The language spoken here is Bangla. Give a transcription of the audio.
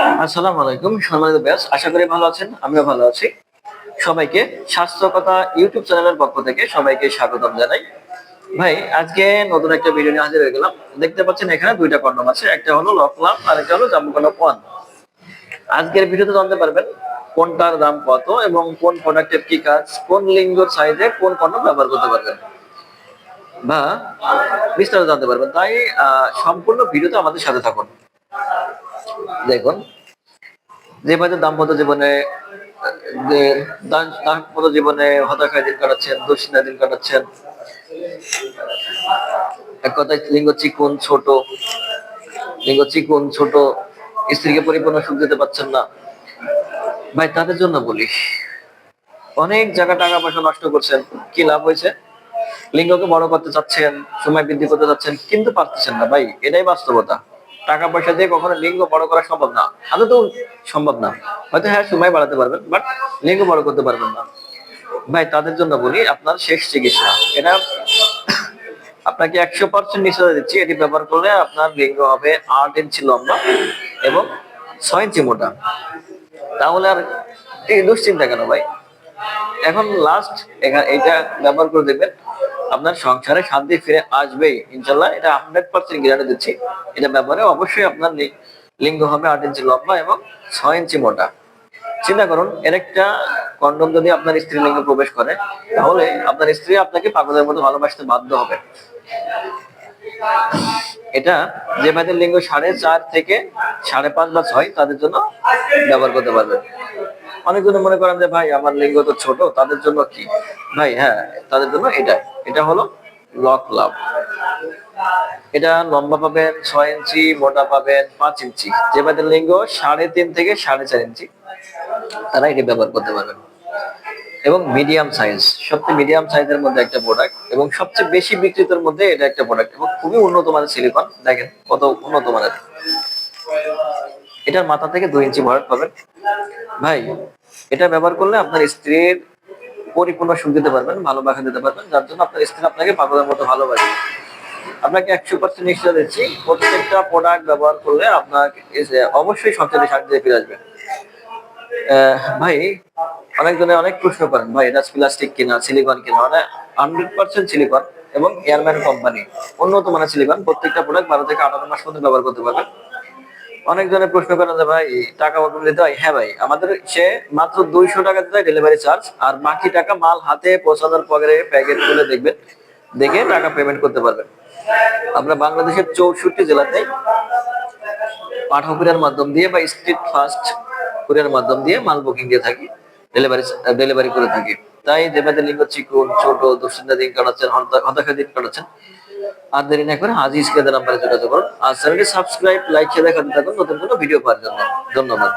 আসসালামু আলাইকুম সম্মানিত ব্যাস, আশা করি ভালো আছেন। আমিও ভালো আছি। সবাইকে স্বাস্থ্য কথা ইউটিউব চ্যানেলের পক্ষ থেকে সবাইকে স্বাগতম জানাই। ভাই, আজকে নতুন একটা ভিডিও নিয়ে হাজির হয়ে গেলাম। দেখতে পাচ্ছেন এখানে দুইটা কন্ডম আছে, একটা হলো লকলাম আর একটা হলো জাম্বো কন্ডম ওয়ান। আজকের ভিডিওতে জানতে পারবেন কোনটার দাম কত এবং কোন প্রোডাক্টের কি কাজ, কোন লিঙ্গর সাইজে কোন কন্ডম ব্যবহার করতে পারবেন বা বিস্তারিত জানতে পারবেন। তাই সম্পূর্ণ ভিডিওতে আমাদের সাথে থাকুন। দেখুন, যেভাবে দাম্পত্য জীবনে যে দাম্পত্য জীবনে হতাশায় দিন কাটাচ্ছেন, দুশ্চিন্তায় দিন কাটাচ্ছেন, এক কথায় লিঙ্গ চিকুন ছোট, স্ত্রীকে পরিপূর্ণ সুখ দিতে পারছেন না, ভাই তাদের জন্য বলি, অনেক জায়গা টাকা পয়সা নষ্ট করছেন, কি লাভ হয়েছে? লিঙ্গকে বড় করতে চাচ্ছেন, সময় বৃদ্ধি করতে চাচ্ছেন, কিন্তু পারতেছেন না। ভাই, এটাই বাস্তবতা। টাকা পয়সা দিয়ে কখনো লিঙ্গ বড় করা সম্ভব না, আদৌ তো সম্ভব না। হয়তো হ্যাঁ, সময় বাড়াতে পারবেন, বাট লিঙ্গ বড় করতে পারবেন না। ভাই, তাদের জন্য বলি, আপনার শেষ চিকিৎসা এটা। আপনাকে 100% নিশ্চয়তা দিচ্ছি, এটি ব্যবহার করলে আপনার লিঙ্গ হবে 8 ইঞ্চি লম্বা এবং 6 ইঞ্চি মোটা। তাহলে আর এই দুশ্চিন্তা কেন ভাই? এখন লাস্ট এটা ব্যবহার করে দেখবেন, আপনার সংসারে শান্তি ফিরে আসবেই ইনশাল্লাহ। এটা 100% গ্যারান্টি দিচ্ছি। এটা ব্যবহারে অবশ্যই আপনার লিঙ্গ হবে 8 ইঞ্চি লম্বা এবং 6 ইঞ্চি মোটা। চিন্তা করুন, এর একটা কন্ডম যদি আপনার স্ত্রী লিঙ্গে প্রবেশ করে, তাহলে আপনার স্ত্রী আপনাকে পাগলের মতো ভালোবাসতে বাধ্য হবে। এটা যে ভাইদের লিঙ্গ 4.5 থেকে 5.5 বা 6, তাদের জন্য ব্যবহার করতে পারবেন। অনেকজন মনে করেন যে ভাই আমার লিঙ্গ তো ছোট, তাদের জন্য কি? ভাই হ্যাঁ, তাদের জন্য এটা হলো লক লাভ। এটা লম্বা পাবেন 6 ইঞ্চি, মোটা পাবেন 5 ইঞ্চি। যে ভাইদের লিঙ্গ 3.5 থেকে 4.5 ইঞ্চি, তারা এটি ব্যবহার করতে পারবেন। এবং মিডিয়াম সাইজ, সবচেয়ে মিডিয়াম সাইজের মধ্যে একটা প্রোডাক্ট এবং সবচেয়ে বেশি বিক্রিতের মধ্যে এটা একটা প্রোডাক্ট এবং খুবই উন্নত মানের সিলিকন। দেখেন কত উন্নত মানের। এটার মাথা থেকে 2 ইঞ্চি ভরাট পাবেন। ভাই, এটা ব্যবহার করলে আপনার স্ত্রীর পরিপূর্ণ সুখ দিতে পারবেন, ভালোবাসা দিতে পারবেন, যার জন্য আপনার স্ত্রী আপনাকে পাগলের মতো ভালোবাসে। আপনাকে 100% নিশ্চয় দিচ্ছি, প্রত্যেকটা প্রোডাক্ট ব্যবহার করলে আপনাকে অবশ্যই সবচেয়ে শান্তিতে ফিরে আসবে। ভাই, অনেকজনে অনেক প্রশ্ন করেন, ভাই এটা প্লাস্টিক কিনা সিলিকন কিনা? মানে 100% সিলিকন এবং এয়ারম্যান কোম্পানি, উন্নত মানের সিলিকন। প্রত্যেকটা প্রোডাক্ট 12 থেকে 18 মাস পর্যন্ত ব্যবহার করতে পারবেন। অনেকজনে প্রশ্ন করেন যে ভাই টাকা কত দিতে হয়? হ্যাঁ ভাই, আমাদের সে মাত্র 200 টাকা দিতে হয় ডেলিভারি চার্জ, আর বাকি টাকা মাল হাতে পৌঁছানোর পরে প্যাকেট খুলে দেখবেন, দেখে টাকা পেমেন্ট করতে পারবেন। আমরা বাংলাদেশের 64 জেলাতে পাঠক কুরিয়ার মাধ্যম দিয়ে বা স্ট্রিট ফাস্ট কুরিয়ার মাধ্যম দিয়ে মাল বুকিং দিয়ে থাকি, ডেলিভারি ডেলিভারি করে থাকি। তাই দেবাদের লিঙ্গ চিকুন ছোট, দুশ্চিন্তা দিন কাটাচ্ছেন, হতাশা দিন কাটাচ্ছেন, আর দেরি না করে আজই স্ক্রিনের নাম্বারে যোগাযোগ করুন। আর চ্যানেলটি সাবস্ক্রাইব, লাইক, শেয়ার দেখাতে থাকুন নতুন কোনো ভিডিও পাওয়ার জন্য। ধন্যবাদ।